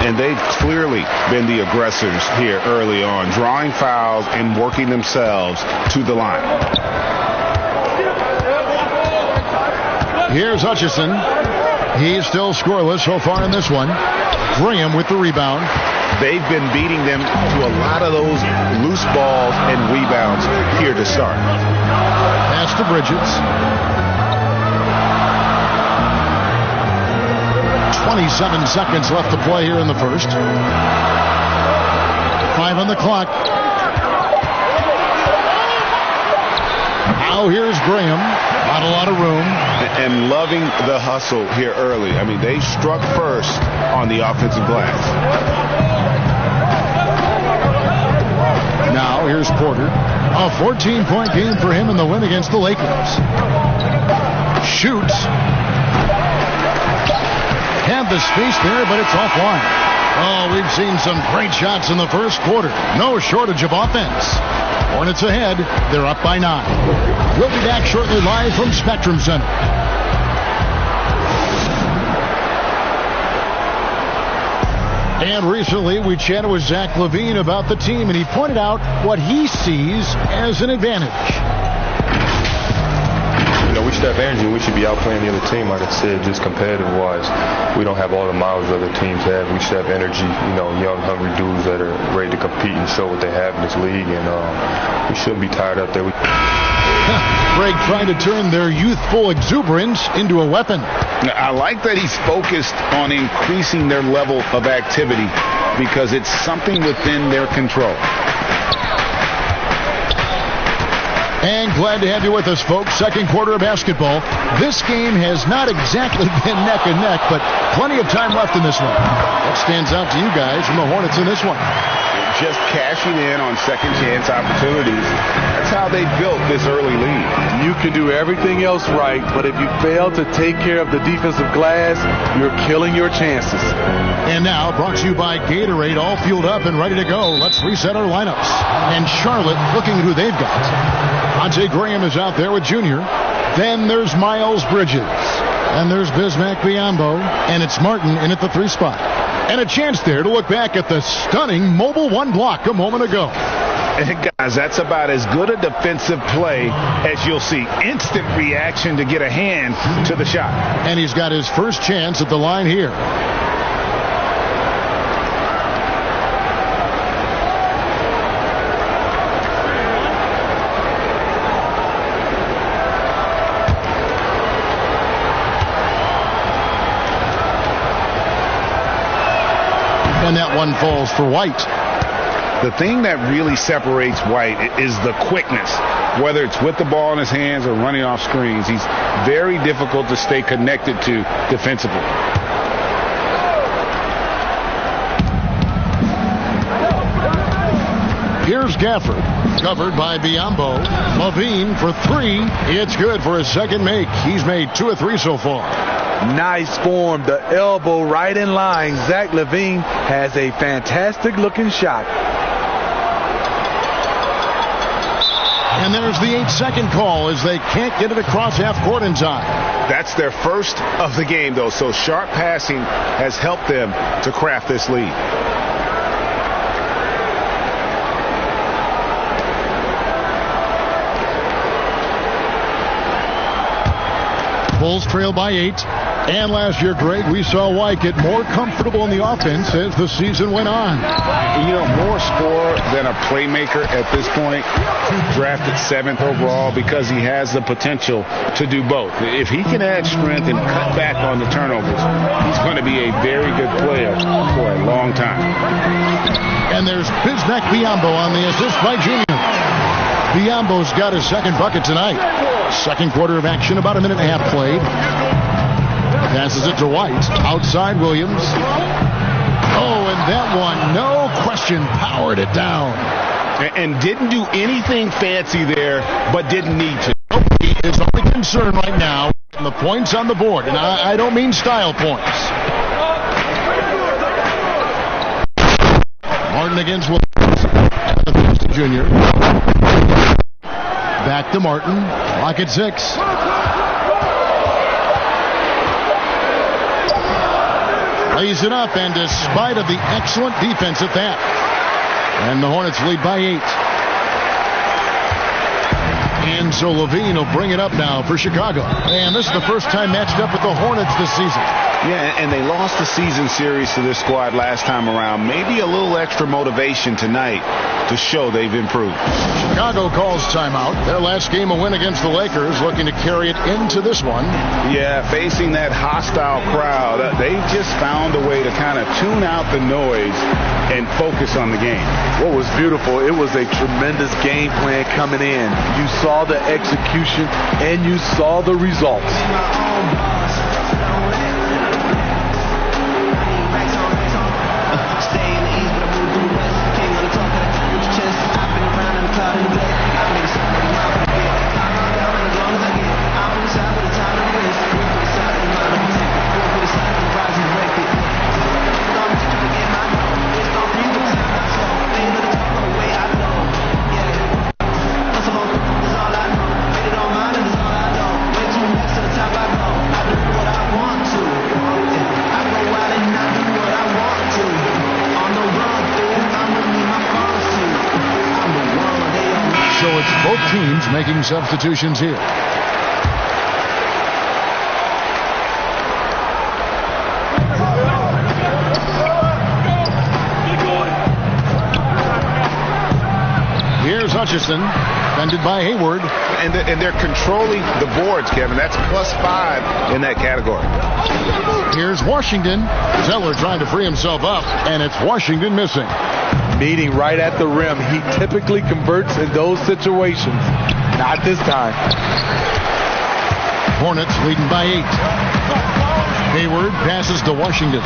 And they've clearly been the aggressors here early on, drawing fouls and working themselves to the line. Here's Hutchison. He's still scoreless so far in this one. Graham with the rebound. They've been beating them to a lot of those loose balls and rebounds here to start. Pass to Bridges. 27 seconds left to play here in the first. 5 on the clock. Now here's Graham. Not a lot of room. And loving the hustle here early. I mean, they struck first on the offensive glass. Now here's Porter. A 14-point game for him in the win against the Lakers. Shoots. Had the space there, but it's offline. Oh, we've seen some great shots in the first quarter. No shortage of offense. Hornets ahead. They're up by 9. We'll be back shortly live from Spectrum Center. And recently we chatted with Zach LaVine about the team, and he pointed out what he sees as an advantage. We should have energy. We should be outplaying the other team, like I said, just competitive-wise. We don't have all the miles other teams have. We should have energy, young, hungry dudes that are ready to compete and show what they have in this league, and we shouldn't be tired out there. Greg trying to turn their youthful exuberance into a weapon. I like that he's focused on increasing their level of activity because it's something within their control. And glad to have you with us, folks. Second quarter of basketball. This game has not exactly been neck and neck, but plenty of time left in this one. What stands out to you guys from the Hornets in this one? Just cashing in on second chance opportunities. That's how they built this early lead. You can do everything else right, but if you fail to take care of the defensive glass, you're killing your chances. And now, brought to you by Gatorade, all fueled up and ready to go. Let's reset our lineups. And Charlotte looking at who they've got. Monte Graham is out there with Junior. Then there's Miles Bridges. And there's Bismack Biyombo. And it's Martin in at the 3 spot. And a chance there to look back at the stunning Mobile One block a moment ago. And guys, that's about as good a defensive play as you'll see. Instant reaction to get a hand to the shot. And he's got his first chance at the line here. And that one falls for White. The thing that really separates White is the quickness. Whether it's with the ball in his hands or running off screens, he's very difficult to stay connected to defensively. Here's Gafford, covered by Biyombo. LaVine for 3. It's good for his second make. He's made 2 of 3 so far. Nice form, the elbow right in line. Zach LaVine has a fantastic looking shot. And there's the 8-second call as they can't get it across half court in time. That's their first of the game, though, so sharp passing has helped them to craft this lead. Bulls trail by 8. And last year, Greg, we saw White get more comfortable in the offense as the season went on. More scorer than a playmaker at this point. Drafted 7th overall because he has the potential to do both. If he can add strength and cut back on the turnovers, he's going to be a very good player for a long time. And there's Bismack Biyombo on the assist by Junior. Biyombo's got his second bucket tonight. Second quarter of action, about a minute and a half played. Passes it to White. Outside Williams. Oh, and that one, no question, powered it down. And didn't do anything fancy there, but didn't need to. His only concern right now is the points on the board. And I don't mean style points. Martin against Williams. Junior. Back to Martin. Clock at 6. Lays it up, and despite of the excellent defense at that. And the Hornets lead by 8. And so Levine will bring it up now for Chicago. And this is the first time matched up with the Hornets this season. Yeah, and they lost the season series to this squad last time around. Maybe a little extra motivation tonight to show they've improved. Chicago calls timeout. Their last game, a win against the Lakers, looking to carry it into this one. Yeah, facing that hostile crowd, they've just found a way to kind of tune out the noise and focus on the game. What was beautiful, it was a tremendous game plan coming in. You saw the execution and you saw the results. Both teams making substitutions here. Here's Hutchison, defended by Hayward. And they're controlling the boards, Kevin. That's +5 in that category. Here's Washington. Zeller trying to free himself up, and it's Washington missing. Meeting right at the rim. He typically converts in those situations. Not this time. Hornets leading by 8. Hayward passes to Washington.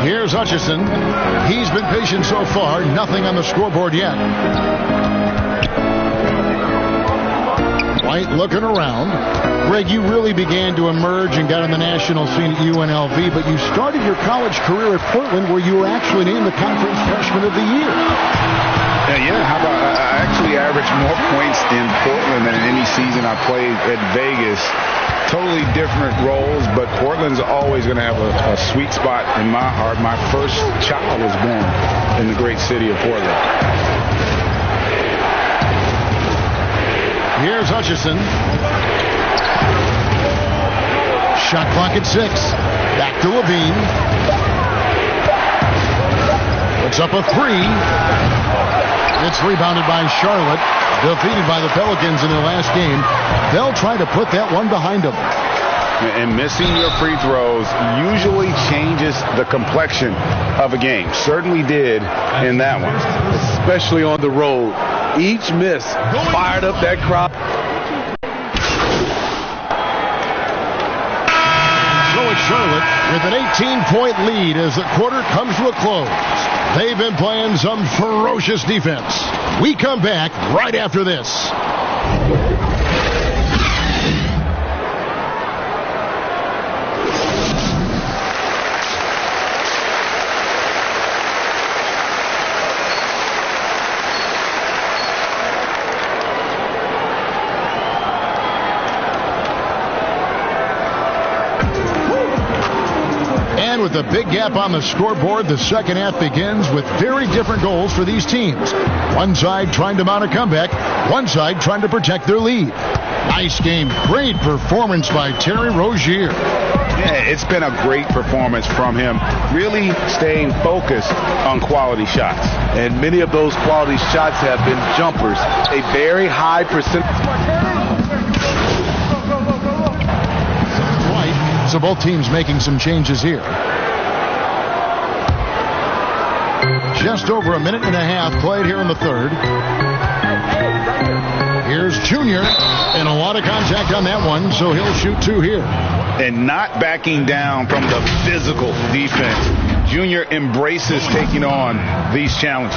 Here's Hutchison. He's been patient so far. Nothing on the scoreboard yet. White looking around. Greg, you really began to emerge and got on the national scene at UNLV, but you started your college career at Portland, where you were actually named the Conference Freshman of the Year. Yeah, how about I actually averaged more points in Portland than in any season I played at Vegas. Totally different roles, but Portland's always going to have a sweet spot in my heart. My first child was born in the great city of Portland. Here's Hutchison. Shot clock at 6. Back to Levine. Puts up a 3. It's rebounded by Charlotte. Defeated by the Pelicans in their last game. They'll try to put that one behind them. And missing your free throws usually changes the complexion of a game. Certainly did in that one. Especially on the road. Each miss fired up that crowd. So it's Charlotte with an 18-point lead as the quarter comes to a close. They've been playing some ferocious defense. We come back right after this. With a big gap on the scoreboard, the second half begins with very different goals for these teams. One side trying to mount a comeback, one side trying to protect their lead. Nice game. Great performance by Terry Rozier. Yeah, it's been a great performance from him. Really staying focused on quality shots. And many of those quality shots have been jumpers. A very high percentage. So both teams making some changes here. Just over a minute and a half played here in the third. Here's Junior, and a lot of contact on that one, so he'll shoot 2 here. And not backing down from the physical defense. Junior embraces taking on these challenges.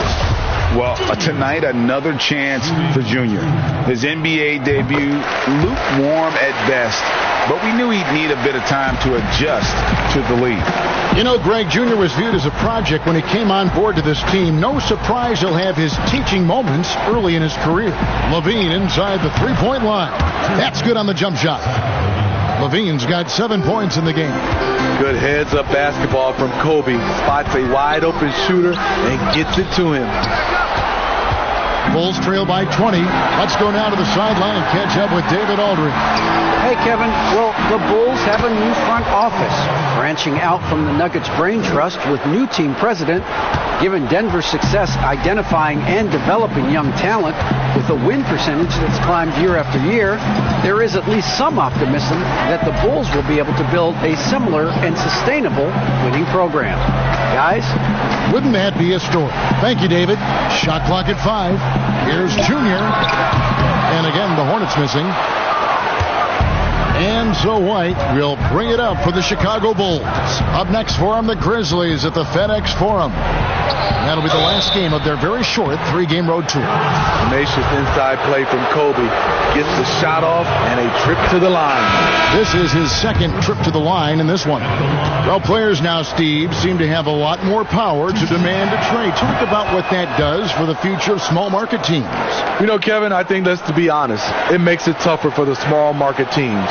Well, tonight, another chance for Junior. His NBA debut, lukewarm at best, but we knew he'd need a bit of time to adjust to the league. You know, Greg, Junior was viewed as a project when he came on board to this team. No surprise he'll have his teaching moments early in his career. Levine inside the three-point line. That's good on the jump shot. Levine's got 7 points in the game. Good heads-up basketball from Kobe. Spots a wide-open shooter and gets it to him. Bulls trail by 20. Let's go now to the sideline and catch up with David Aldridge. Hey, Kevin. Well, the Bulls have a new front office, branching out from the Nuggets Brain Trust with new team president. Given Denver's success identifying and developing young talent with a win percentage that's climbed year after year, there is at least some optimism that the Bulls will be able to build a similar and sustainable winning program. Guys? Wouldn't that be a story? Thank you, David. Shot clock at 5. Here's Junior. And again, the Hornets missing. And so White will bring it up for the Chicago Bulls. Up next for them, the Grizzlies at the FedEx Forum. That'll be the last game of their very short 3-game road tour. Tenacious inside play from Kobe. Gets the shot off and a trip to the line. This is his second trip to the line in this one. Well, players now, Steve, seem to have a lot more power to demand a trade. Talk about what that does for the future of small market teams. You know, Kevin, I think let's be honest. It makes it tougher for the small market teams.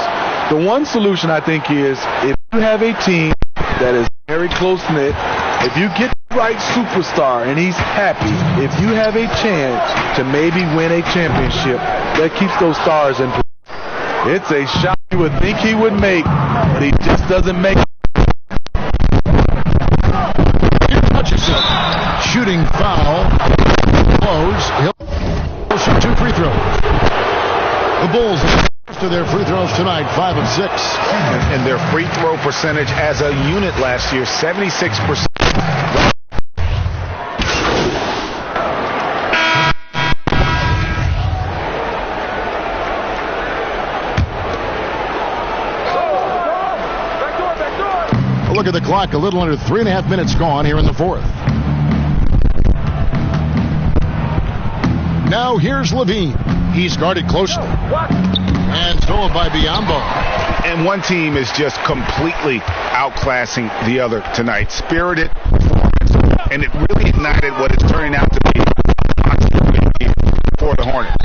The one solution, I think, is if you have a team that is very close-knit, if you get the right superstar and he's happy, if you have a chance to maybe win a championship, that keeps those stars in place. It's a shot you would think he would make, but he just doesn't make it. Shooting foul. Close. He'll shoot 2 free throws. The Bulls to their free throws tonight, 5 of 6. And their free throw percentage as a unit last year, 76%. Look at the clock, a little under 3.5 minutes gone here in the fourth. Now here's Levine. He's guarded closely. And stolen by Biyombo. And one team is just completely outclassing the other tonight. Spirited performance. And it really ignited what is turning out to be for the Hornets.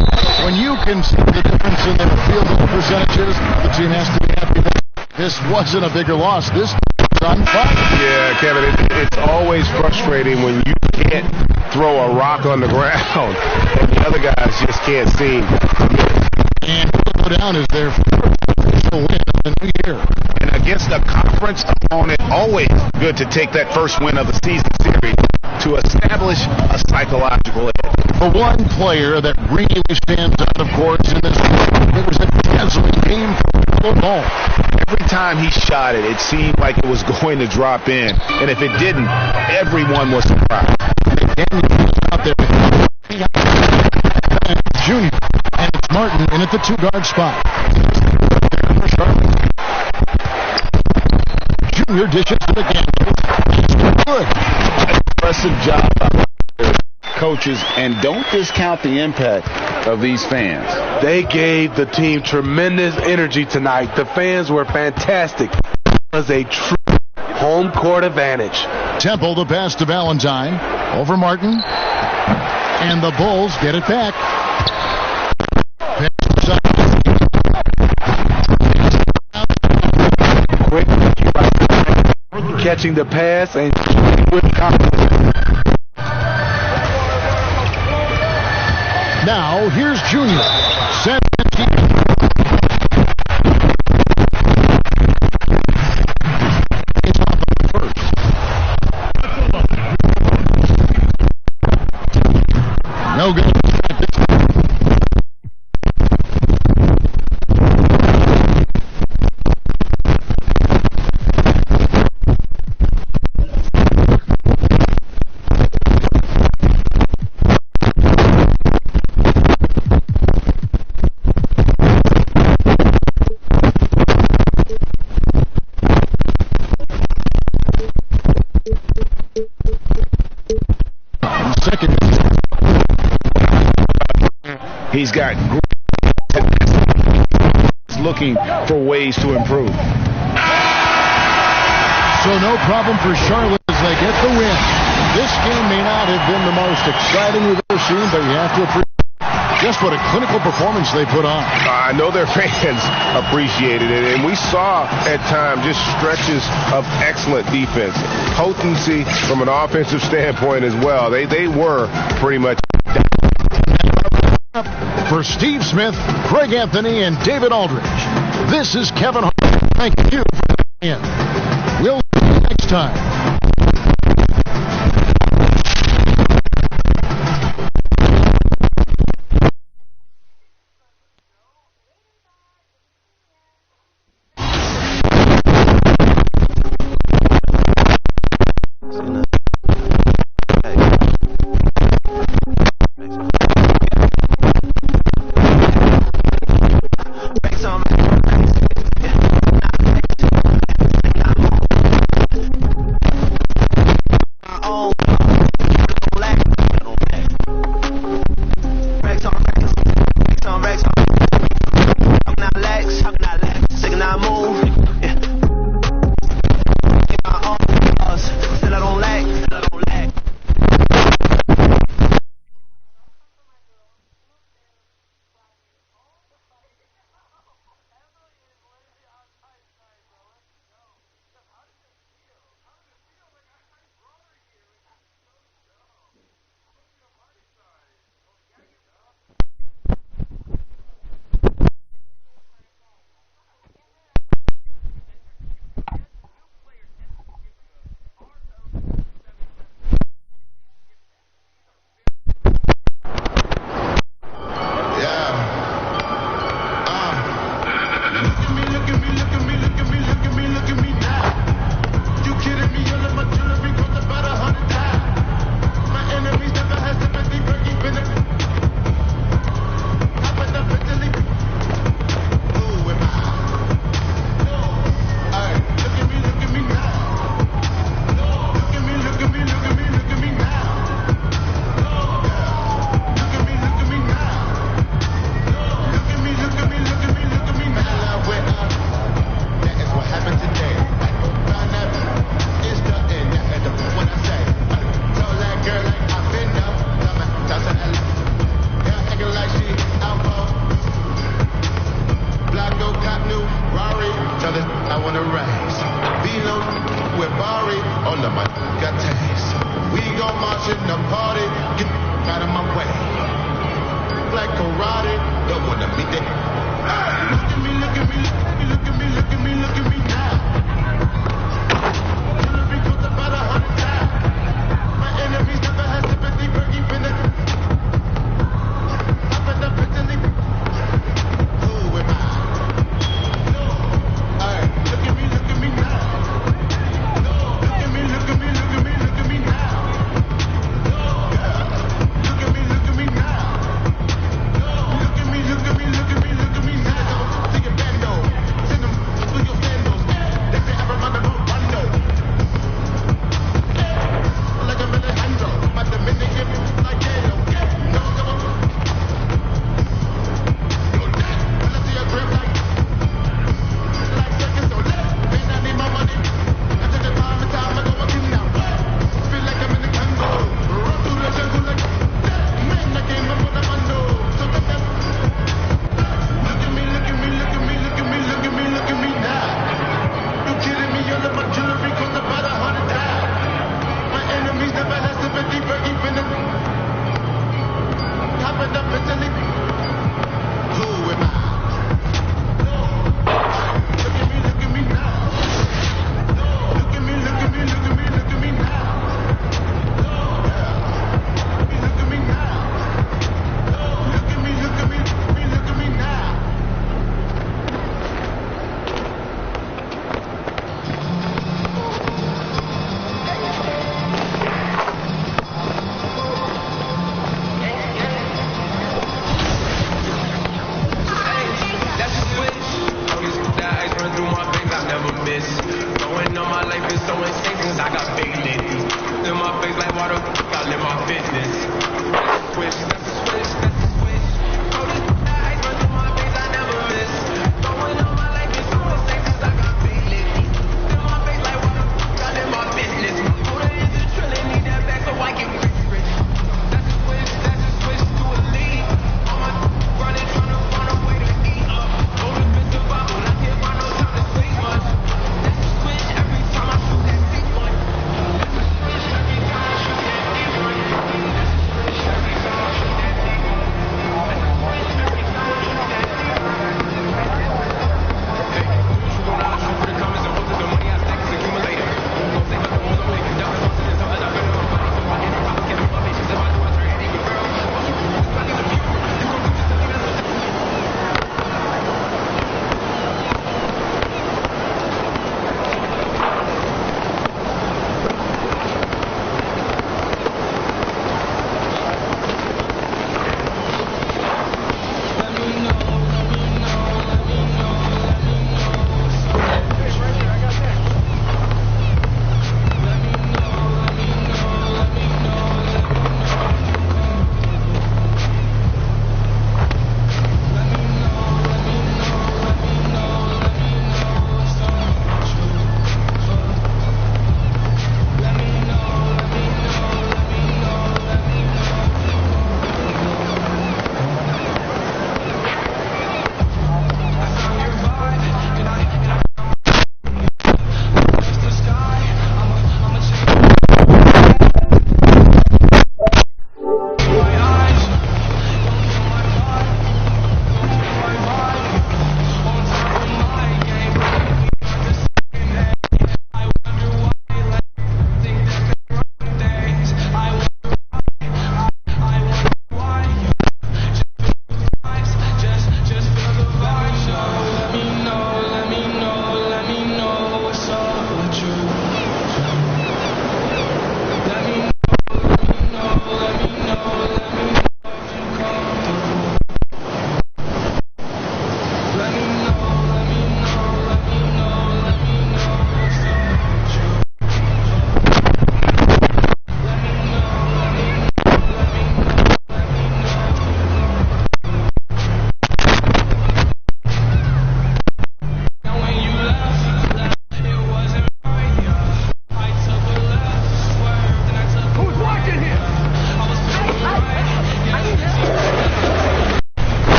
When you can see the difference in their field goal percentages, the team has to be happy that this wasn't a bigger loss. This is on fire. Yeah, Kevin, it's always frustrating when you can't throw a rock on the ground and the other guys just can't seem. And go down is their first official win of the new year. And against a conference opponent, always good to take that first win of the season series to establish a psychological edge. For one player that really stands out, of course, in this game, it was a dazzling game for the ball. Every time he shot it, it seemed like it was going to drop in. And if it didn't, everyone was surprised. McDaniel was out there. Junior. And it's Martin in at the 2-guard spot. Junior dishes to the game. Good. Impressive job by coaches, and don't discount the impact of these fans. They gave the team tremendous energy tonight. The fans were fantastic. It was a true home court advantage. Temple the pass to Valentine. Over Martin. And the Bulls get it back. Quick catching the pass and with confidence. Now here's Junior. Set. No good. He's got looking for ways to improve. So no problem for Charlotte as they get the win. This game may not have been the most exciting we've ever seen, but you have to appreciate Just what a clinical performance they put on. I know their fans appreciated it, and we saw at times just stretches of excellent defense. Potency from an offensive standpoint as well. They were pretty much... For Steve Smith, Craig Anthony, and David Aldridge, this is Kevin Hart. Thank you for tuning in. We'll see you next time.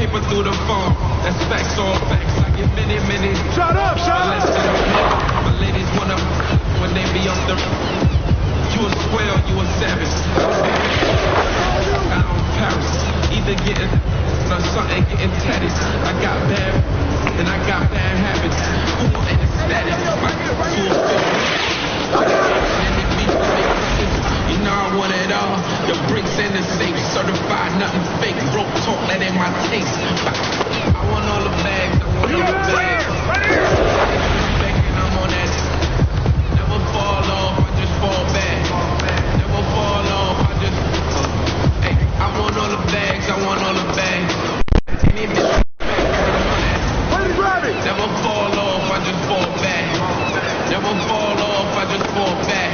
paper through the phone. That's facts, all facts. I get many. Shut up, Less than a minute. My ladies wanna when they be off the. You a square or you a savage. Out in Paris, either getting or something getting tatted. I got bad and I got bad habits. Who in the status? My you know I want it all. The bricks and the safe, certified, nothing fake. Broke talk, that ain't my taste. I want all the bags, I want all the bags. I'm on that. Never fall off, I just fall back. Never fall off, I just. Hey, I want all the bags, I want all the bags. Never fall off, I just fall back. Never fall off, I just fall back.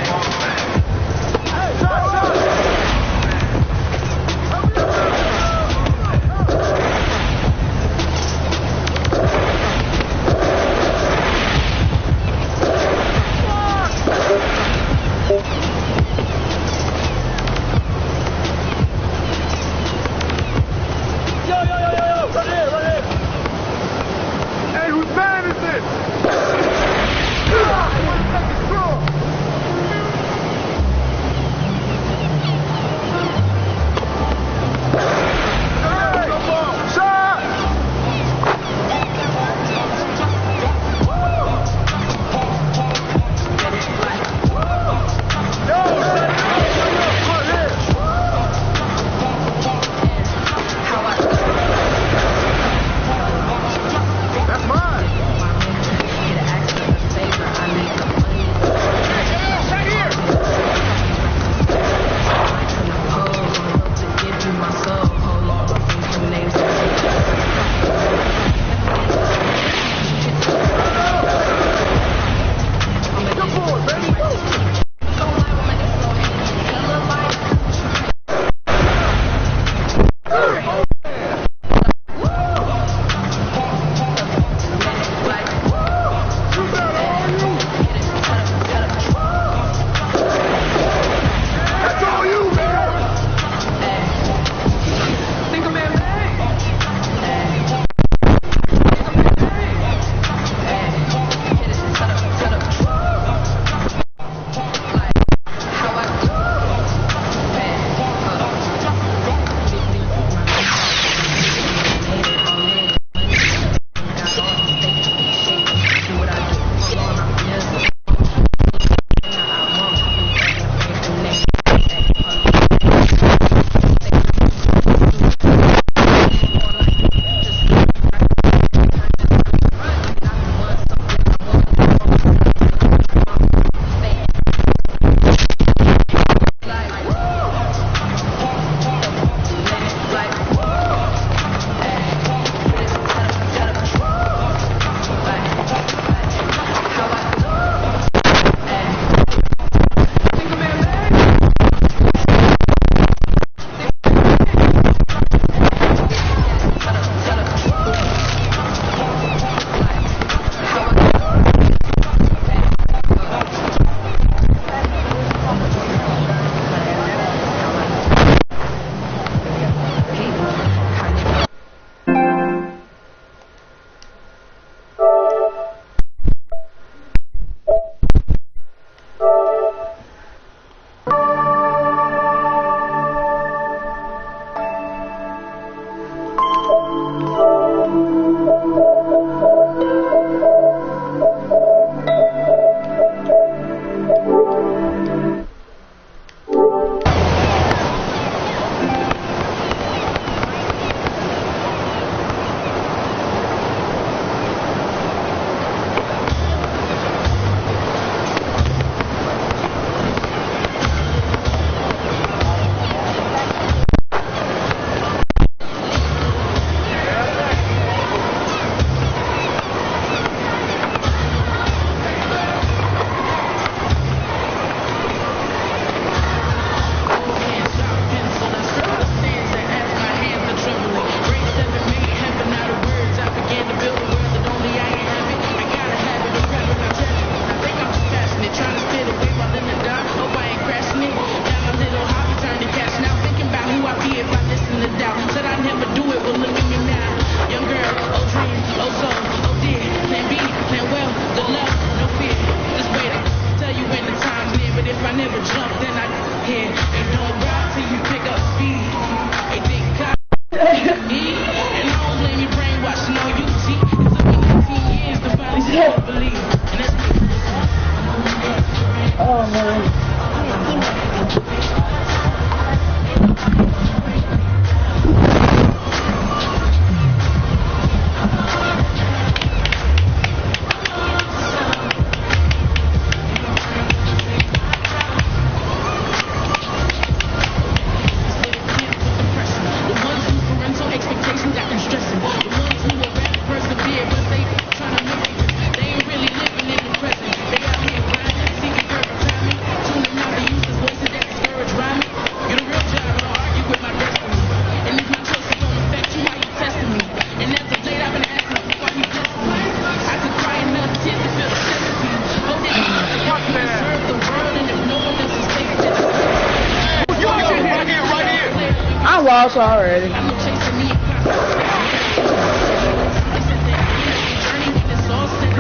house already. Come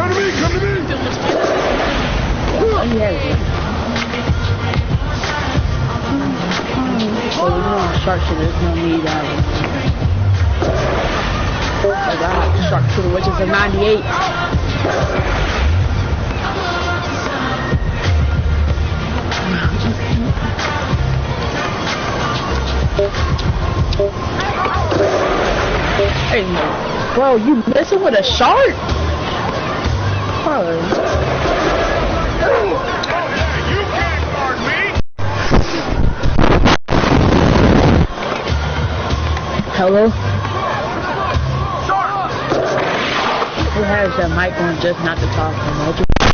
to me, come to me. Oh, he has it. So we're going to shark shooter. There's no need I have the shark shooter, which is a 98. Hey, bro, you messing with a shark? Bro. You can't guard me. Hello? Who has that mic on just not to talk?